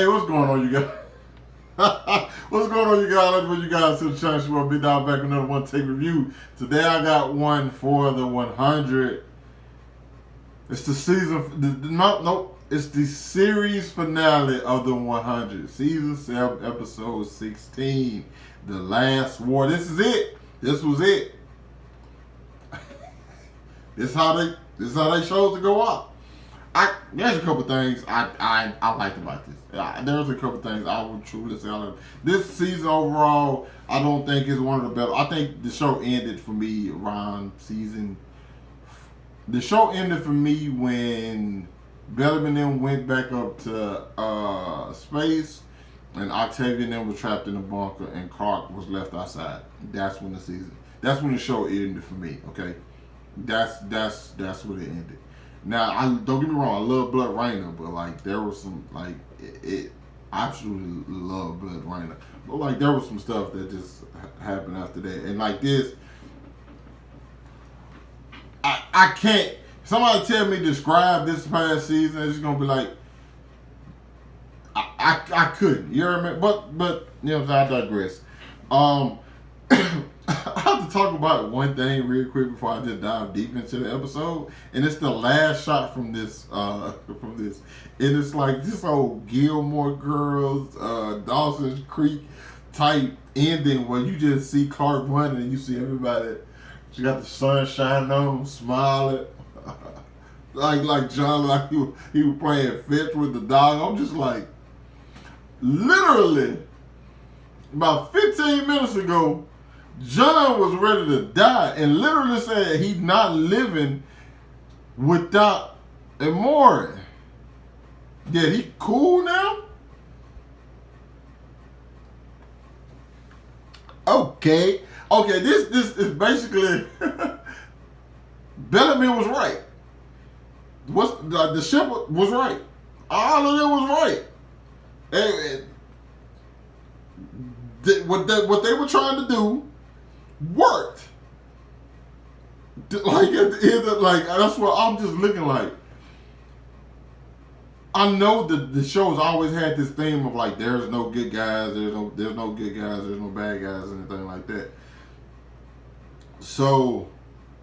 Hey, what's going on, you guys? What's going on, you guys? Let's bring you guys to the channel. She will be down back with another one take review. Today I got one for the 100. It's the season. No, it's the series finale of the 100. Season 7, episode 16. The Last War. This is it. This was it. This is how they chose to go out. There's a couple things I liked about this. There's a couple things I would truly say. This season overall, I don't think is one of the better. I think the show ended for me around season. The show ended for me when Bellamy and them went back up to space, and Octavia and them was trapped in a bunker, and Clarke was left outside. That's when the show ended for me. Okay, that's what it ended. Now, don't get me wrong, I love Blood Rainer, but like there was some I absolutely love Blood Rainer, but like there was some stuff that just happened after that, and like this, I can't. Somebody tell me describe this past season, it's gonna be like I couldn't. You know what I mean? But you know what I'm saying, I digress. I have to talk about one thing real quick before I just dive deep into the episode, and it's the last shot from this. And it's like this old Gilmore Girls, Dawson's Creek type ending where you just see Clarke running and you see everybody. She got the sun shining on him, smiling, like John, like he was playing fetch with the dog. I'm just like, literally, about 15 minutes ago, John was ready to die and literally said he's not living without Amore. Yeah, he cool now? Okay, this is basically Bellamy was right. The ship was right. All of it was right. And what they were trying to do worked. Like at the end of, like that's what I'm just looking like. I know that the show's always had this theme of like there's no good guys, there's no good guys, there's no bad guys, anything like that. So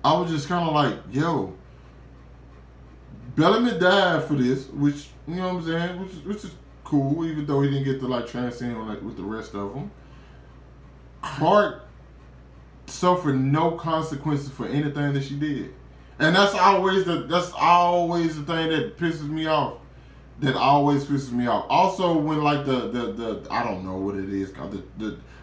I was just kind of like, yo, Bellamy died for this, which you know what I'm saying, which is cool, even though he didn't get to like transcend like with the rest of them. Clarke suffered no consequences for anything that she did, and that's always the thing that pisses me off. That always pisses me off. Also, when like the I don't know what it is called.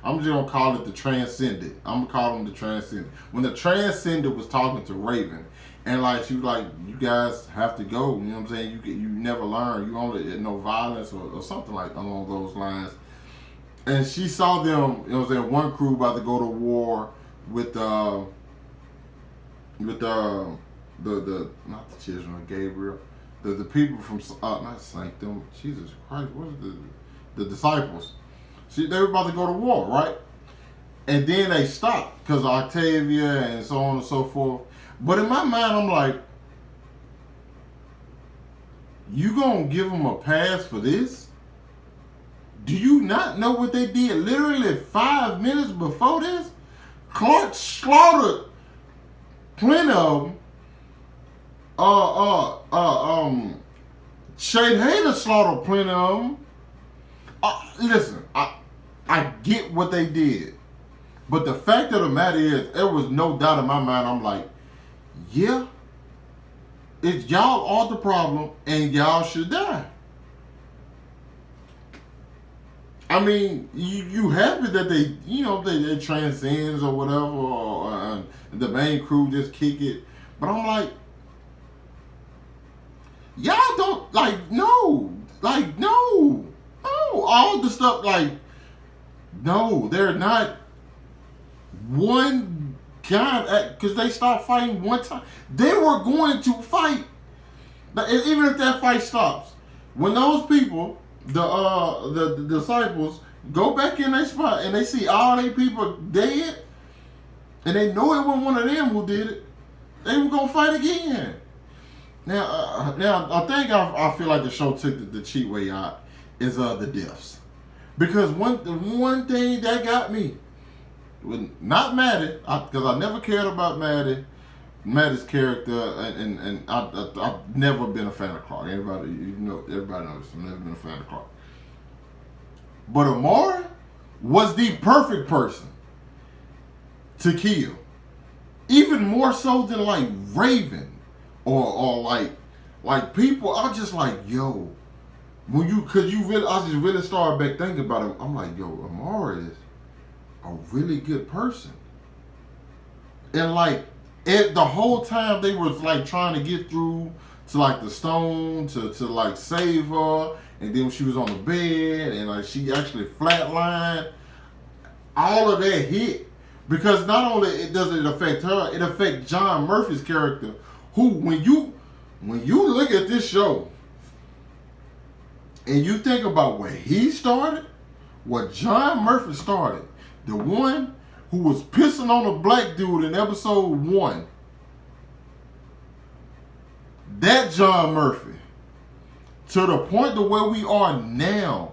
I'm just gonna call it the Transcendent. I'm gonna call him the Transcendent. When the Transcendent was talking to Raven, and like she was like, "You guys have to go." You know what I'm saying? You never learn. You only no violence or something like along those lines. And she saw them. You know what I'm saying? One crew about to go to war with the not the children of Gabriel, the people from not Sanctum, Jesus Christ, what is the disciples? They were about to go to war, right? And then they stopped because of Octavia and so on and so forth. But in my mind, I'm like, you gonna give them a pass for this? Do you not know what they did literally 5 minutes before this? Clarke slaughtered plenty of them. Shade Hater slaughtered plenty of them. Listen, I get what they did. But the fact of the matter is, there was no doubt in my mind, I'm like, yeah, it's y'all are the problem and y'all should die. I mean, you happy that they, you know, they transcends or whatever, or the main crew just kick it. But I'm like, y'all don't, no, all the stuff, no, they're not one guy, because they stopped fighting one time. They were going to fight, even if that fight stops. When those people, the disciples, go back in their spot and they see all their people dead, and they know it wasn't one of them who did it, they were gonna fight again. Now I think I feel like the show took the cheat way out, is the deaths. Because the one thing that got me, not Maddie, because I never cared about Maddie's character, and I've never been a fan of Clarke. Everybody knows. I've never been a fan of Clarke. But Amari was the perfect person to kill, even more so than like Raven or like people. I'm just like, yo, I just really started back thinking about him. I'm like, yo, Amari is a really good person, and like the whole time they was like trying to get through to like the stone to like save her, and then when she was on the bed and like she actually flatlined, all of that hit. Because not only does it affect her, it affects John Murphy's character, who when you look at this show and you think about where he started, what John Murphy started, the one who was pissing on a black dude in episode 1, that John Murphy, to the point to where we are now,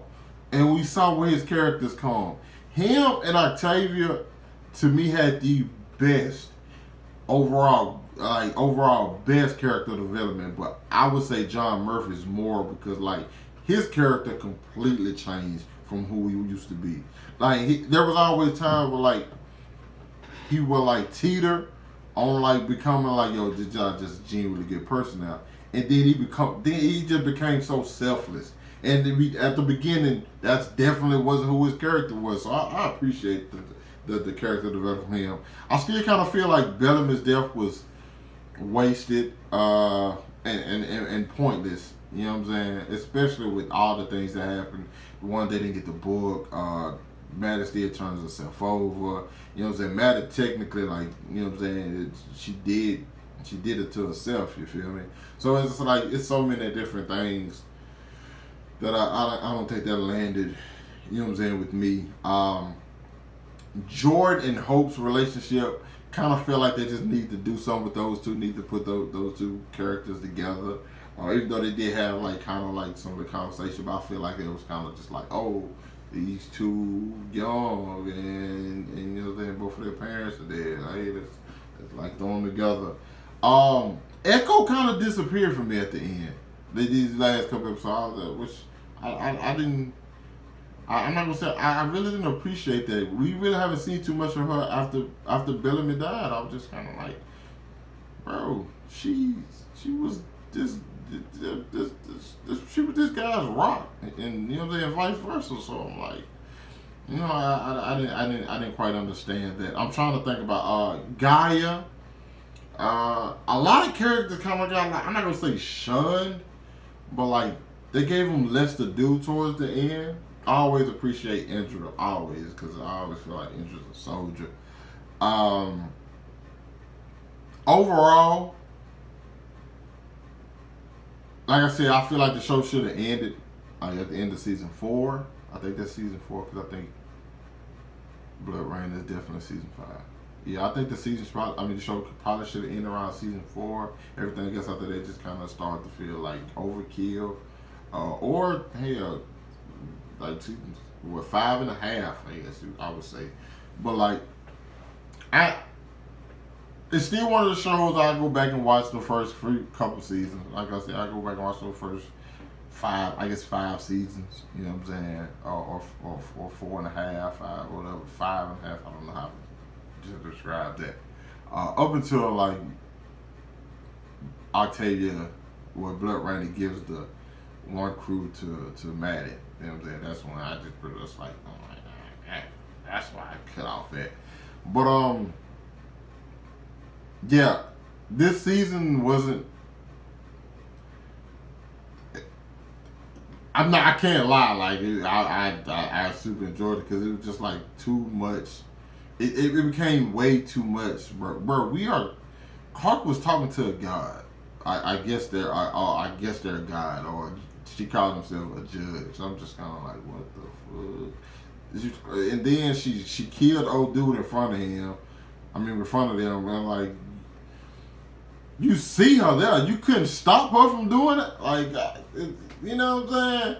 and we saw where his characters come. Him and Octavia, to me, had the best overall best character development. But I would say John Murphy's more because like his character completely changed from who he used to be. Like there was always times where like he would like teeter on like becoming like, yo, this guy just a genuinely good person now. And then he just became so selfless. And at the beginning, that's definitely wasn't who his character was. So I appreciate the character development from him. I still kind of feel like Bellamy's death was wasted and pointless. You know what I'm saying? Especially with all the things that happened. One, they didn't get the book. Maddie still turns herself over. You know what I'm saying? Maddie technically, like, you know what I'm saying, she did it to herself, you feel me? So it's like, it's so many different things that I don't think that landed, you know what I'm saying, with me. Jordan and Hope's relationship kind of feel like they just need to do something with those two, need to put those two characters together. Even though they did have like kind of like some of the conversation, but I feel like it was kind of just like, oh, these two young and you know what I'm saying, both of their parents are dead. Hey, let's like throw them together. Echo kind of disappeared from me at the end. These last couple episodes, which I didn't. I'm not gonna say I really didn't appreciate that. We really haven't seen too much of her after Bellamy died. I was just kind of like, bro, she was she was this guy's rock, and you know what I'm saying, vice versa. So I'm like, you know, I didn't quite understand that. I'm trying to think about Gaia. A lot of characters kind of got like, I'm not gonna say shunned, but like they gave them less to do towards the end. I always appreciate Indra, always, because I always feel like Indra's a soldier. Overall, like I said, I feel like the show should have ended at the end of season 4. I think that's season 4 because I think Blood Rain is definitely season 5. Yeah, I think the show probably should have ended around season 4. Everything else after that just kind of started to feel like overkill, or hell, like season 5.5, I guess I would say. But like, it's still one of the shows I go back and watch the first couple seasons. Like I said, I go back and watch the first 5 seasons. You know what I'm saying, or 4.5, 5, whatever, 5.5. I don't know how to describe that. Up until like Octavia, where Blood Rainer gives the one crew to Maddie. You know what I'm saying? That's when I just pretty much like, oh my God, that's why I cut off that. But yeah, this season wasn't. I can't lie. Like I super enjoyed it because it was just like too much. It became way too much, bro. Clarke was talking to a god. I guess they're a god, or she called herself a judge. I'm just kind of like, what the fuck? And then she killed old dude in front of him. I mean, in front of them. And I'm like, you see her there. You couldn't stop her from doing it. Like, you know what I'm saying?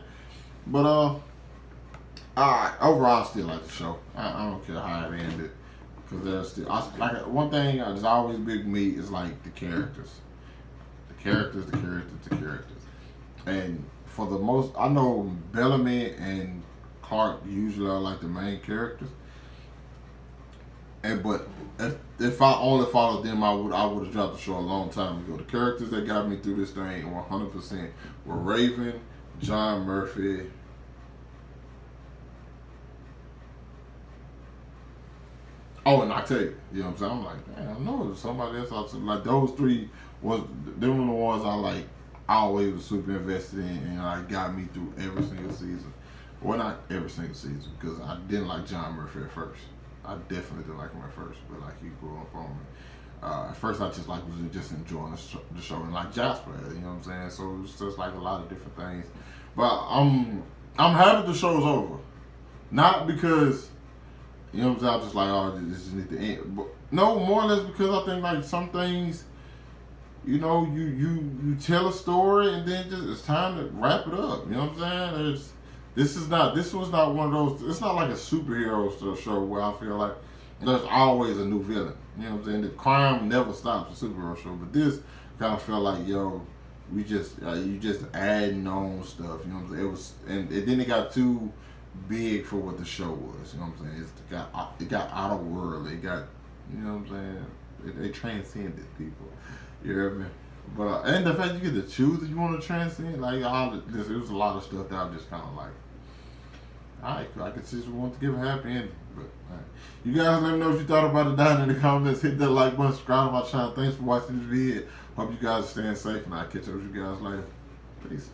But overall, I still like the show. I don't care how it ended, because there's still like one thing that's always big me is like the characters, the characters, and for the most, I know Bellamy and Clarke usually are like the main characters, and but if I only followed them, I would have dropped the show a long time ago. The characters that got me through this thing 100% were Raven, John Murphy. Oh, and Octavia. You know what I'm saying? I'm like, man, I know there's somebody else out there. Like those three was them were the ones I like always was super invested in, and like got me through every single season. Well, not every single season, because I didn't like John Murphy at first. I definitely didn't like him at first, but like he grew up on me. At first, I just like was just enjoying the show, and like Jasper, you know what I'm saying. So it was just like a lot of different things. But I'm happy the show's over, not because you know what I'm saying. I'm just like, oh, this just need to end. But no, more or less because I think like some things, you know, you tell a story and then just it's time to wrap it up. You know what I'm saying? This was not one of those. It's not like a superhero show where I feel like there's always a new villain. You know what I'm saying? The crime never stops. A superhero show, but this kind of felt like, yo, we just you just adding on stuff. You know what I'm saying? It was, and then it got too big for what the show was. You know what I'm saying? It got out of world. It got, you know what I'm saying? They transcended people. You hear me? But and the fact you get to choose if you want to transcend, like all this, it was a lot of stuff that I was just kind of like, alright, I could just want to give a happy ending. But alright. You guys let me know what you thought about it down in the comments. Hit that like button, subscribe to my channel. Thanks for watching this video. Hope you guys are staying safe, and I'll catch up with you guys later. Peace.